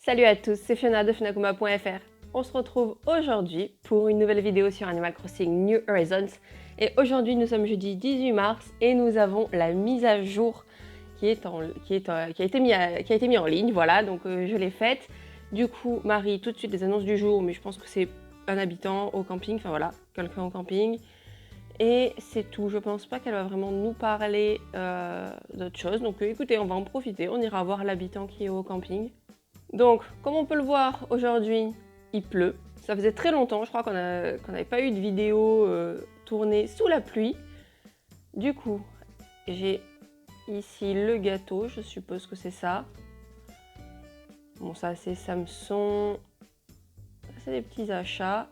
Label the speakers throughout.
Speaker 1: Salut à tous, c'est Fiona de Funakuma.fr. On se retrouve aujourd'hui pour une nouvelle vidéo sur Animal Crossing New Horizons. Et aujourd'hui nous sommes jeudi 18 mars et nous avons la mise à jour qui a été mise en ligne. Voilà, donc je l'ai faite. Du coup, Marie, tout de suite les annonces du jour, mais je pense que c'est un habitant au camping, enfin voilà, quelqu'un au camping. Et c'est tout, je pense pas qu'elle va vraiment nous parler d'autre chose. Donc écoutez, on va en profiter, on ira voir l'habitant qui est au camping. Donc, comme on peut le voir aujourd'hui, il pleut. Ça faisait très longtemps, je crois qu'on n'avait pas eu de vidéo tournée sous la pluie. Du coup, j'ai ici le gâteau, je suppose que c'est ça. Bon, ça c'est Samsung. C'est des petits achats.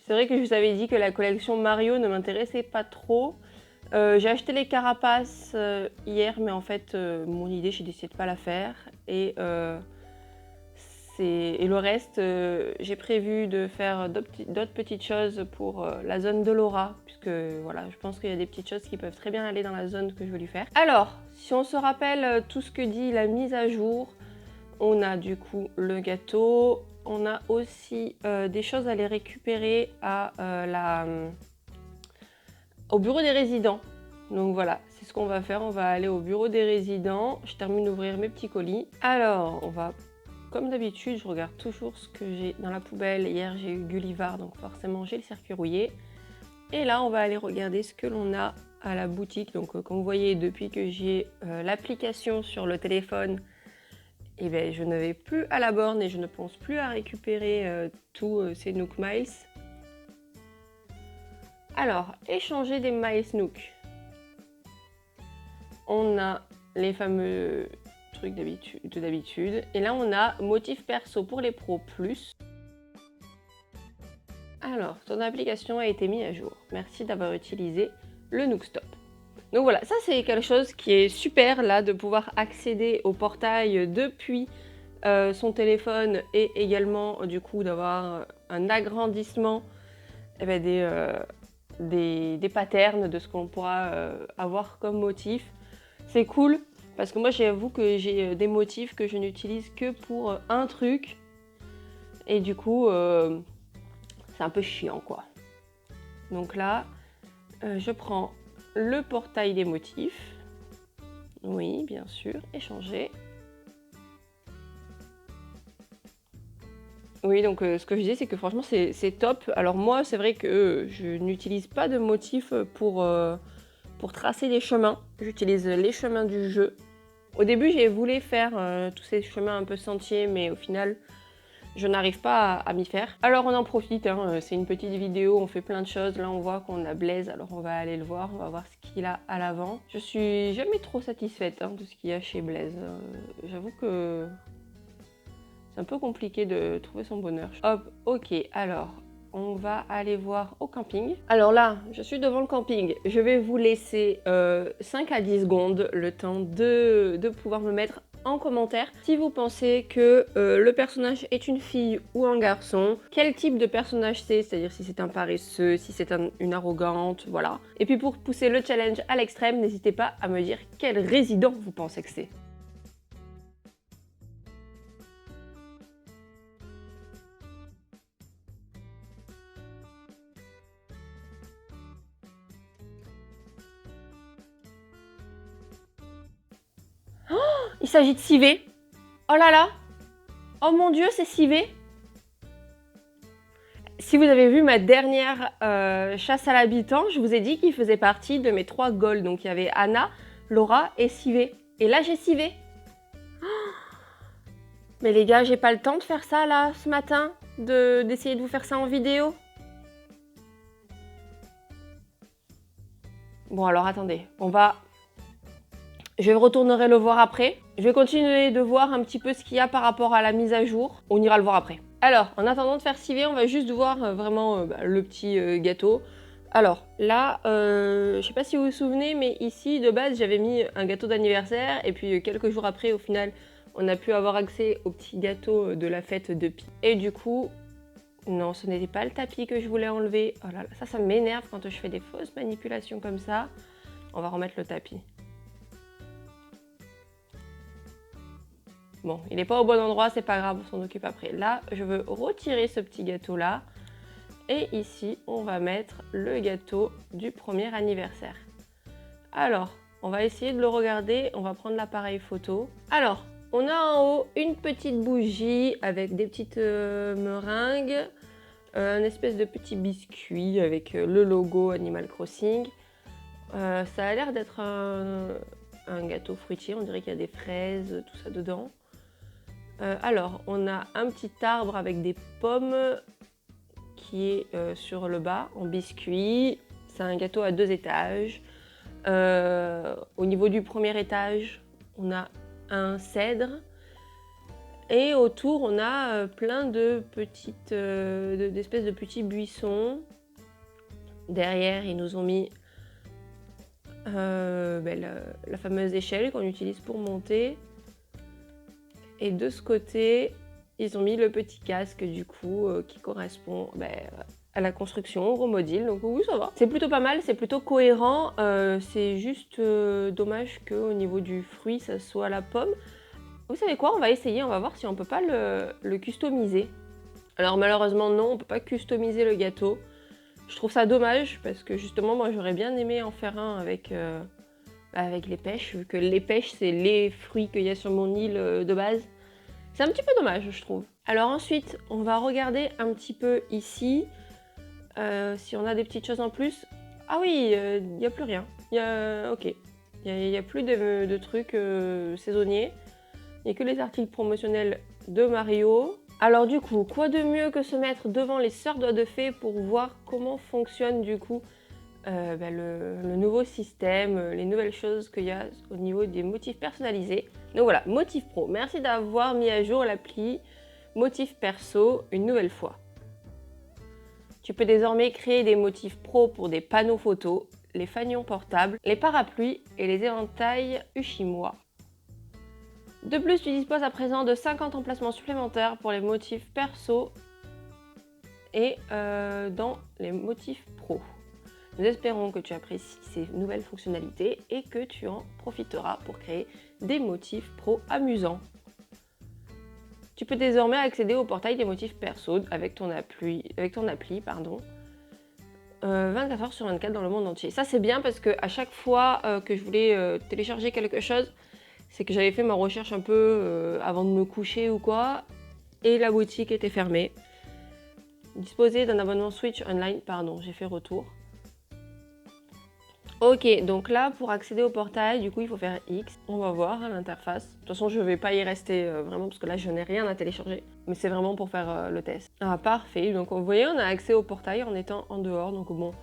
Speaker 1: C'est vrai que je vous avais dit que la collection Mario ne m'intéressait pas trop. J'ai acheté les carapaces hier, mais en fait, mon idée, j'ai décidé de ne pas la faire. Et le reste, j'ai prévu de faire d'autres petites choses pour la zone de Laura, puisque voilà, je pense qu'il y a des petites choses qui peuvent très bien aller dans la zone que je veux lui faire. Alors, si on se rappelle tout ce que dit la mise à jour, on a du coup le gâteau, on a aussi des choses à les récupérer au bureau des résidents. Donc voilà, c'est ce qu'on va faire, on va aller au bureau des résidents. Je termine d'ouvrir mes petits colis. Alors, on va, comme d'habitude, je regarde toujours ce que j'ai dans la poubelle. Hier, j'ai eu Gullivar, donc forcément, j'ai le circuit rouillé. Et là, on va aller regarder ce que l'on a à la boutique. Donc, comme vous voyez, depuis que j'ai l'application sur le téléphone, eh bien, je ne vais plus à la borne et je ne pense plus à récupérer tous ces Nook Miles. Alors, échanger des Miles Nook. On a les fameux trucs d'habitude. Et là, on a motif perso pour les pros plus. Alors, ton application a été mise à jour. Merci d'avoir utilisé le Nook Stop. Donc voilà, ça c'est quelque chose qui est super là, de pouvoir accéder au portail depuis son téléphone et également du coup d'avoir un agrandissement des patterns de ce qu'on pourra avoir comme motif. C'est cool parce que moi j'avoue que j'ai des motifs que je n'utilise que pour un truc et du coup c'est un peu chiant quoi. Donc là je prends le portail des motifs. Oui, bien sûr, échanger. Oui, donc ce que je disais, c'est que franchement, c'est top. Alors moi, c'est vrai que je n'utilise pas de motifs pour tracer des chemins. J'utilise les chemins du jeu. Au début, j'ai voulu faire tous ces chemins un peu sentiers, mais au final, je n'arrive pas à m'y faire. Alors on en profite, hein, c'est une petite vidéo, on fait plein de choses. Là, on voit qu'on a Blaise, alors on va aller le voir, on va voir ce qu'il a à l'avant. Je suis jamais trop satisfaite de ce qu'il y a chez Blaise. J'avoue que c'est un peu compliqué de trouver son bonheur. Hop, ok, alors on va aller voir au camping. Alors là, je suis devant le camping. Je vais vous laisser 5 à 10 secondes, le temps de pouvoir me mettre en commentaire si vous pensez que le personnage est une fille ou un garçon, quel type de personnage c'est-à-dire si c'est un paresseux, si c'est une arrogante, voilà. Et puis pour pousser le challenge à l'extrême, n'hésitez pas à me dire quel résident vous pensez que c'est. Il s'agit de Civé. Oh là là. Oh mon dieu, c'est Civé. Si vous avez vu ma dernière chasse à l'habitant, je vous ai dit qu'il faisait partie de mes 3 goals. Donc il y avait Anna, Laura et Civé. Et là, j'ai Civé. Oh, mais les gars, j'ai pas le temps de faire ça là, ce matin, d'essayer de vous faire ça en vidéo. Bon alors attendez, je retournerai le voir après. Je vais continuer de voir un petit peu ce qu'il y a par rapport à la mise à jour. On ira le voir après. Alors, en attendant de faire Civé, on va juste voir vraiment le petit gâteau. Alors là, je sais pas si vous vous souvenez, mais ici, de base, j'avais mis un gâteau d'anniversaire. Et puis quelques jours après, au final, on a pu avoir accès au petit gâteau de la fête de Pi. Et du coup, non, ce n'était pas le tapis que je voulais enlever. Oh là là, ça m'énerve quand je fais des fausses manipulations comme ça. On va remettre le tapis. Bon, il n'est pas au bon endroit, c'est pas grave, on s'en occupe après. Là, je veux retirer ce petit gâteau-là. Et ici, on va mettre le gâteau du premier anniversaire. Alors, on va essayer de le regarder. On va prendre l'appareil photo. Alors, on a en haut une petite bougie avec des petites meringues. Un espèce de petit biscuit avec le logo Animal Crossing. Ça a l'air d'être un gâteau fruitier. On dirait qu'il y a des fraises, tout ça dedans. Alors, on a un petit arbre avec des pommes qui est sur le bas en biscuit. C'est un gâteau à 2 étages. Au niveau du premier étage, on a un cèdre. Et autour, on a plein de petites, d'espèces de petits buissons. Derrière, ils nous ont mis la fameuse échelle qu'on utilise pour monter. Et de ce côté, ils ont mis le petit casque du coup qui correspond à la construction, au Romodil. Donc oui, ça va. C'est plutôt pas mal, c'est plutôt cohérent. C'est juste dommage qu'au niveau du fruit, ça soit la pomme. Vous savez quoi, on va essayer, on va voir si on peut pas le customiser. Alors malheureusement non, on peut pas customiser le gâteau. Je trouve ça dommage parce que justement moi j'aurais bien aimé en faire un avec les pêches, vu que les pêches c'est les fruits qu'il y a sur mon île de base. C'est un petit peu dommage je trouve. Alors ensuite on va regarder un petit peu ici si on a des petites choses en plus. Ah oui, il n'y a plus rien. Ok, il n'y a plus de trucs saisonniers. Il n'y a que les articles promotionnels de Mario. Alors du coup, quoi de mieux que se mettre devant les sœurs doigts de fée pour voir comment fonctionne du coup le nouveau système, les nouvelles choses qu'il y a au niveau des motifs personnalisés. Donc voilà, Motif Pro, merci d'avoir mis à jour l'appli Motif Perso une nouvelle fois. Tu peux désormais créer des motifs pro pour des panneaux photos, les fanions portables, les parapluies et les éventails Ushimwa. De plus, tu disposes à présent de 50 emplacements supplémentaires pour les motifs perso et dans les motifs pro. Nous espérons que tu apprécies ces nouvelles fonctionnalités et que tu en profiteras pour créer des motifs pro amusants. Tu peux désormais accéder au portail des motifs perso avec ton appli, 24 heures sur 24 dans le monde entier. Ça c'est bien parce que à chaque fois que je voulais télécharger quelque chose, c'est que j'avais fait ma recherche un peu avant de me coucher ou quoi, et la boutique était fermée. Disposer d'un abonnement Switch Online, pardon, j'ai fait retour. Ok, donc là, pour accéder au portail, du coup, il faut faire X. On va voir à l'interface. De toute façon, je vais pas y rester vraiment, parce que là, je n'ai rien à télécharger. Mais c'est vraiment pour faire le test. Ah, parfait. Donc, vous voyez, on a accès au portail en étant en dehors. Donc, bon,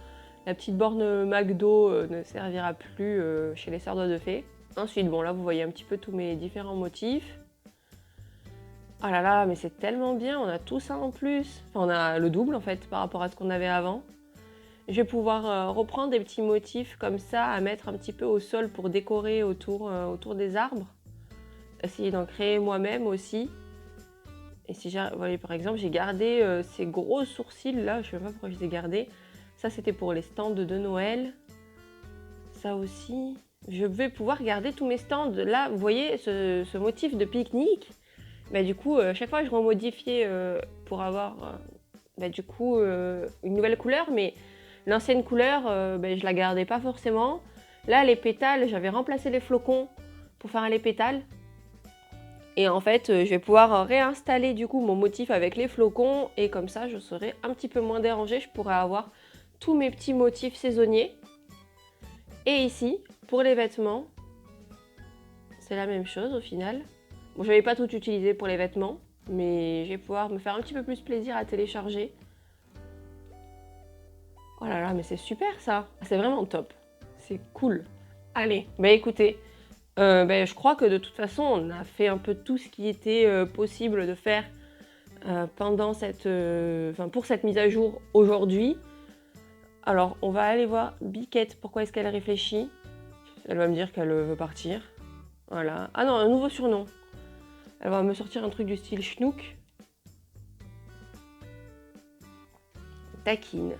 Speaker 1: la petite borne McDo ne servira plus chez les sœurs doigts de fée. Ensuite, bon, là, vous voyez un petit peu tous mes différents motifs. Oh là là, mais c'est tellement bien, on a tout ça en plus. Enfin, on a le double, en fait, par rapport à ce qu'on avait avant. Je vais pouvoir reprendre des petits motifs comme ça, à mettre un petit peu au sol pour décorer autour des arbres. Essayer d'en créer moi-même aussi. Et si vous voyez, par exemple, j'ai gardé ces gros sourcils là, je ne sais pas pourquoi je les ai gardés. Ça, c'était pour les stands de Noël. Ça aussi. Je vais pouvoir garder tous mes stands. Là, vous voyez, ce motif de pique-nique. Bah, du coup, chaque fois, je remodifiais pour avoir une nouvelle couleur. Mais l'ancienne couleur, je la gardais pas forcément. Là, les pétales, j'avais remplacé les flocons pour faire les pétales. Et en fait, je vais pouvoir réinstaller du coup mon motif avec les flocons. Et comme ça, je serai un petit peu moins dérangée. Je pourrai avoir tous mes petits motifs saisonniers. Et ici, pour les vêtements, c'est la même chose au final. Bon, je n'avais pas tout utilisé pour les vêtements, mais je vais pouvoir me faire un petit peu plus plaisir à télécharger. Oh là là, mais c'est super ça! C'est vraiment top. C'est cool. Allez, bah écoutez, je crois que de toute façon, on a fait un peu tout ce qui était possible de faire pendant pour cette mise à jour aujourd'hui. Alors, on va aller voir Biquette, pourquoi est-ce qu'elle réfléchit. Elle va me dire qu'elle veut partir. Voilà. Ah non, un nouveau surnom. Elle va me sortir un truc du style Schnook. Taquine.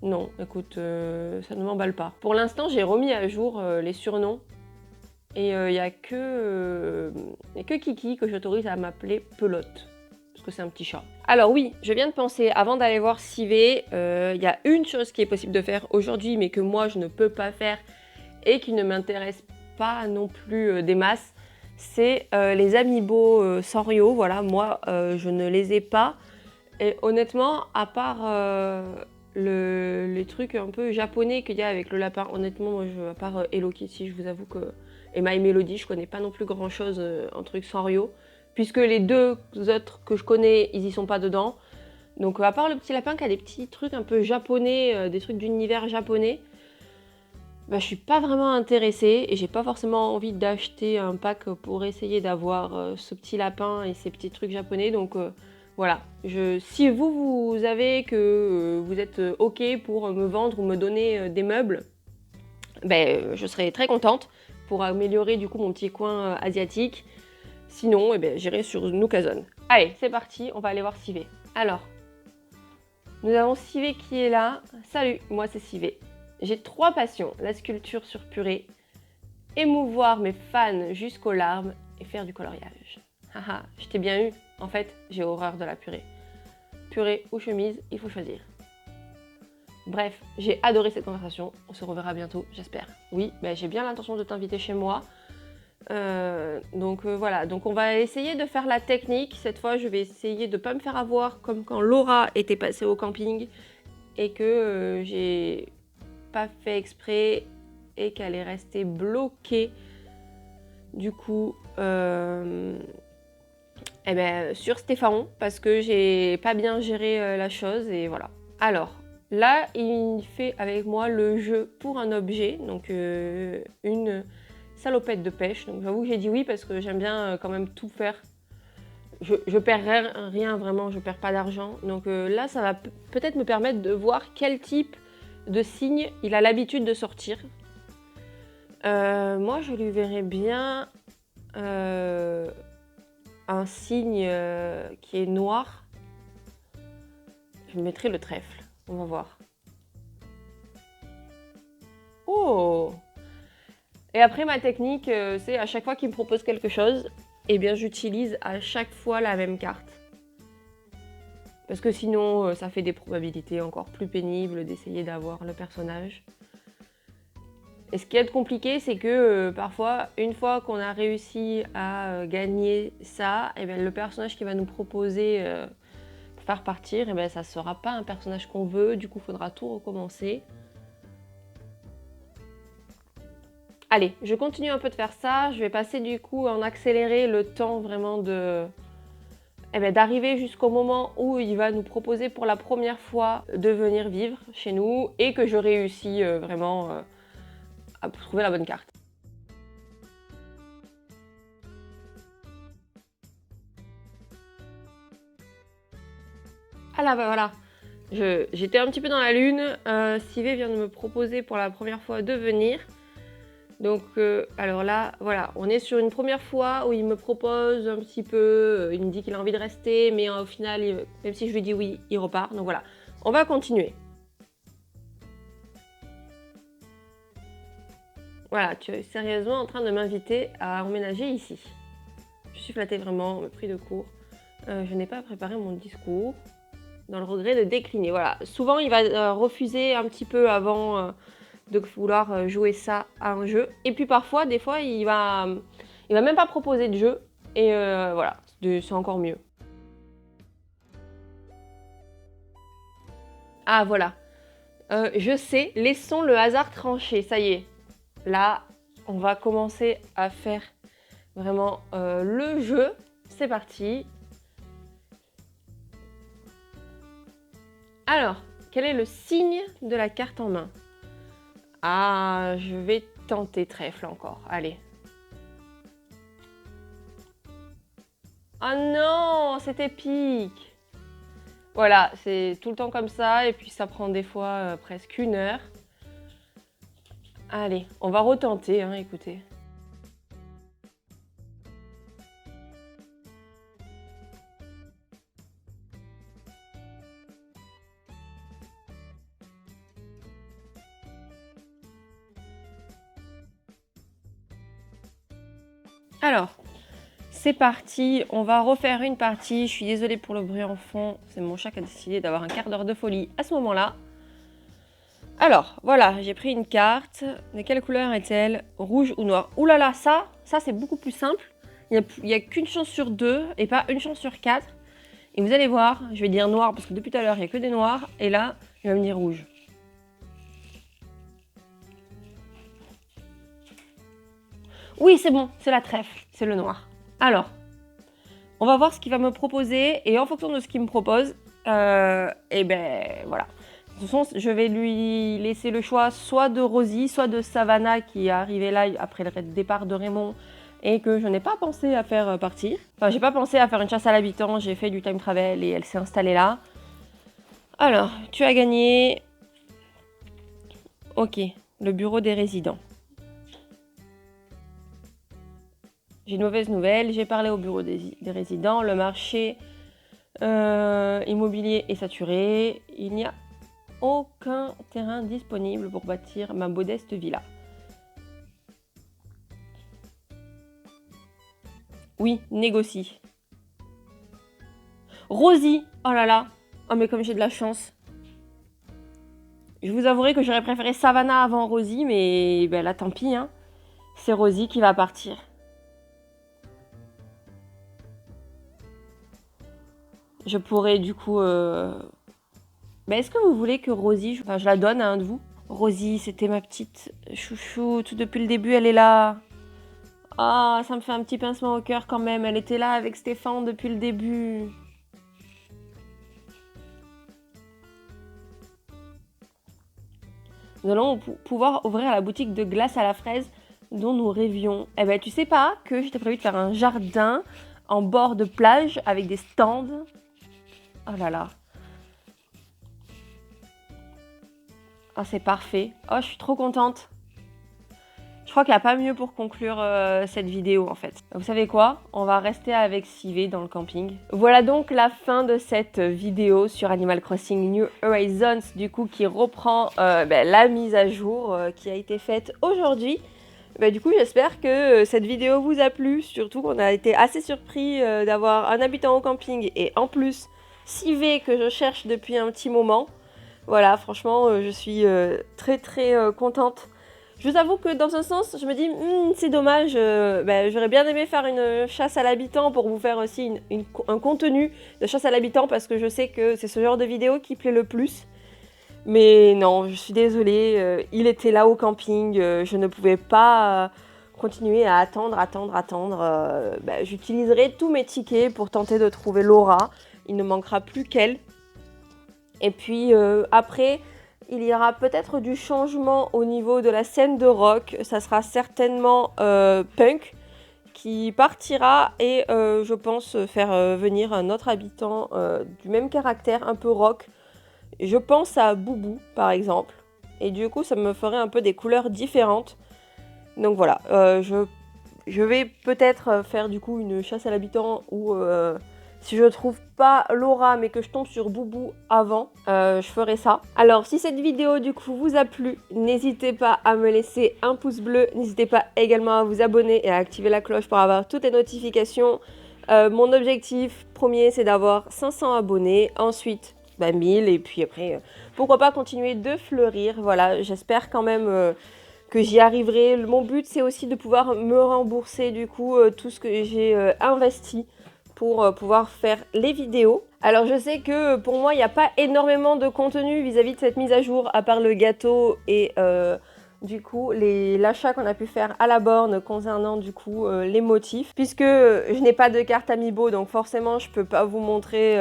Speaker 1: Non, écoute, ça ne m'emballe pas. Pour l'instant, j'ai remis à jour les surnoms. Et il n'y a que Kiki que j'autorise à m'appeler Pelote. Parce que c'est un petit chat. Alors oui, je viens de penser, avant d'aller voir Civé, il y a une chose qui est possible de faire aujourd'hui, mais que moi je ne peux pas faire et qui ne m'intéresse pas non plus des masses, c'est les amiibo Sanrio. Voilà, moi je ne les ai pas. Et honnêtement, à part les trucs un peu japonais qu'il y a avec le lapin, honnêtement, moi, à part Hello Kitty, je vous avoue que... Et My Melody, je connais pas non plus grand chose en truc Sanrio. Puisque les deux autres que je connais, ils y sont pas dedans. Donc à part le petit lapin qui a des petits trucs un peu japonais, des trucs d'univers japonais, bah, je suis pas vraiment intéressée et j'ai pas forcément envie d'acheter un pack pour essayer d'avoir ce petit lapin et ces petits trucs japonais. Donc voilà, si vous avez que vous êtes OK pour me vendre ou me donner des meubles, ben, je serais très contente pour améliorer du coup mon petit coin asiatique. Sinon, eh ben, j'irai sur Nookazon. Allez, c'est parti, on va aller voir Civé. Alors, nous avons Civé qui est là. Salut, moi c'est Civé. J'ai 3 passions, la sculpture sur purée, émouvoir mes fans jusqu'aux larmes et faire du coloriage. Haha, je t'ai bien eu. En fait, j'ai horreur de la purée. Purée ou chemise, il faut choisir. Bref, j'ai adoré cette conversation. On se reverra bientôt, j'espère. Oui, ben, j'ai bien l'intention de t'inviter chez moi. Voilà, donc on va essayer de faire la technique. Cette fois, je vais essayer de ne pas me faire avoir comme quand Laura était passée au camping et que j'ai pas fait exprès et qu'elle est restée bloquée du coup sur Stéphane parce que j'ai pas bien géré la chose et voilà. Alors là, il fait avec moi le jeu pour un objet, donc une salopette de pêche. Donc j'avoue que j'ai dit oui parce que j'aime bien quand même tout faire. Je perds rien vraiment, je perds pas d'argent. Donc là, ça va peut-être me permettre de voir quel type de signe il a l'habitude de sortir. Moi, je lui verrais bien un signe qui est noir. Je mettrai le trèfle. On va voir. Oh! Et après, ma technique, c'est à chaque fois qu'il me propose quelque chose, eh bien, j'utilise à chaque fois la même carte. Parce que sinon, ça fait des probabilités encore plus pénibles d'essayer d'avoir le personnage. Et ce qui est compliqué, c'est que parfois, une fois qu'on a réussi à gagner ça, eh bien, le personnage qui va nous proposer pour faire partir, eh bien, ça ne sera pas un personnage qu'on veut, du coup, il faudra tout recommencer. Allez, je continue un peu de faire ça. Je vais passer du coup en accéléré le temps vraiment d'arriver jusqu'au moment où il va nous proposer pour la première fois de venir vivre chez nous et que je réussis vraiment à trouver la bonne carte. Ah là, bah voilà. J'étais un petit peu dans la lune. Civé vient de me proposer pour la première fois de venir. Donc, alors là, voilà, on est sur une première fois où il me propose un petit peu, il me dit qu'il a envie de rester, mais au final, même si je lui dis oui, il repart. Donc voilà, on va continuer. Voilà, tu es sérieusement en train de m'inviter à emménager ici. Je suis flattée vraiment, me pris de court. Je n'ai pas préparé mon discours, dans le regret de décliner. Voilà, souvent il va refuser un petit peu avant de vouloir jouer ça à un jeu. Et puis parfois, des fois, il va même pas proposer de jeu. Et voilà, c'est encore mieux. Ah voilà, je sais, laissons le hasard trancher, ça y est. Là, on va commencer à faire vraiment le jeu. C'est parti. Alors, quel est le signe de la carte en main? Ah, je vais tenter trèfle encore. Allez. Ah non, c'est épique. Voilà, c'est tout le temps comme ça et puis ça prend des fois presque 1 heure. Allez, on va retenter, hein, écoutez. Alors, c'est parti, on va refaire une partie. Je suis désolée pour le bruit en fond, c'est mon chat qui a décidé d'avoir un quart d'heure de folie à ce moment-là. Alors, voilà, j'ai pris une carte. De quelle couleur est-elle? Rouge ou noir? Ouh là là, ça c'est beaucoup plus simple. Il n'y a qu'une chance sur 2 et pas une chance sur 4. Et vous allez voir, je vais dire noir parce que depuis tout à l'heure, il n'y a que des noirs. Et là, il va me dire rouge. Oui, c'est bon, c'est la trèfle, c'est le noir. Alors, on va voir ce qu'il va me proposer. Et en fonction de ce qu'il me propose, et ben voilà. De toute façon, je vais lui laisser le choix soit de Rosie, soit de Savannah qui est arrivée là après le départ de Raymond et que je n'ai pas pensé à faire partir. Enfin, j'ai pas pensé à faire une chasse à l'habitant, j'ai fait du time travel et elle s'est installée là. Alors, tu as gagné. Ok, le bureau des résidents. J'ai une mauvaise nouvelle, j'ai parlé au bureau des résidents, le marché immobilier est saturé, il n'y a aucun terrain disponible pour bâtir ma modeste villa. Oui, négocie. Rosie, oh là là, oh mais comme j'ai de la chance. Je vous avouerai que j'aurais préféré Savannah avant Rosie, mais ben là tant pis, hein. C'est Rosie qui va partir. Je pourrais du coup... Mais est-ce que vous voulez que Rosie, enfin, je la donne à un de vous? Rosie, c'était ma petite chouchoute. Depuis le début, elle est là. Ah, ça me fait un petit pincement au cœur quand même. Elle était là avec Stéphane depuis le début. Nous allons pouvoir ouvrir la boutique de glace à la fraise dont nous rêvions. Eh ben, tu sais pas que j'étais prévu de faire un jardin en bord de plage avec des stands. Oh là là. Oh, c'est parfait. Oh, je suis trop contente. Je crois qu'il n'y a pas mieux pour conclure cette vidéo en fait. Vous savez quoi? On va rester avec Civé dans le camping. Voilà donc la fin de cette vidéo sur Animal Crossing New Horizons, du coup qui reprend la mise à jour qui a été faite aujourd'hui. Du coup j'espère que cette vidéo vous a plu, surtout qu'on a été assez surpris d'avoir un habitant au camping et en plus Civé que je cherche depuis un petit moment. Voilà, franchement, je suis très contente. Je vous avoue que dans un sens, je me dis, c'est dommage, j'aurais bien aimé faire une chasse à l'habitant pour vous faire aussi un contenu de chasse à l'habitant parce que je sais que c'est ce genre de vidéo qui plaît le plus. Mais non, je suis désolée, il était là au camping, je ne pouvais pas continuer à attendre. J'utiliserai tous mes tickets pour tenter de trouver Laura, il ne manquera plus qu'elle. Et puis après, il y aura peut-être du changement au niveau de la scène de rock. Ça sera certainement Punk qui partira et je pense faire venir un autre habitant du même caractère, un peu rock. Je pense à Boubou par exemple. Et du coup, ça me ferait un peu des couleurs différentes. Donc voilà, je vais peut-être faire du coup une chasse à l'habitant où... si je trouve pas Laura mais que je tombe sur Boubou avant, je ferai ça. Alors si cette vidéo du coup vous a plu, n'hésitez pas à me laisser un pouce bleu. N'hésitez pas également à vous abonner et à activer la cloche pour avoir toutes les notifications. Mon objectif premier c'est d'avoir 500 abonnés, ensuite 1000 et puis après pourquoi pas continuer de fleurir. Voilà, j'espère quand même que j'y arriverai. Mon but c'est aussi de pouvoir me rembourser du coup tout ce que j'ai investi pour pouvoir faire les vidéos. Alors je sais que pour moi il n'y a pas énormément de contenu vis-à-vis de cette mise à jour à part le gâteau et du coup l'achat qu'on a pu faire à la borne concernant du coup les motifs, puisque je n'ai pas de carte Amiibo donc forcément je peux pas vous montrer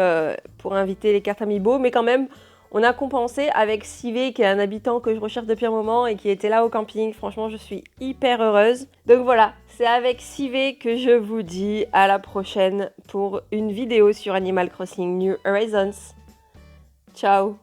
Speaker 1: pour inviter les cartes Amiibo, mais quand même on a compensé avec Civé qui est un habitant que je recherche depuis un moment et qui était là au camping. Franchement je suis hyper heureuse. Donc voilà, c'est avec Civé que je vous dis à la prochaine pour une vidéo sur Animal Crossing New Horizons. Ciao!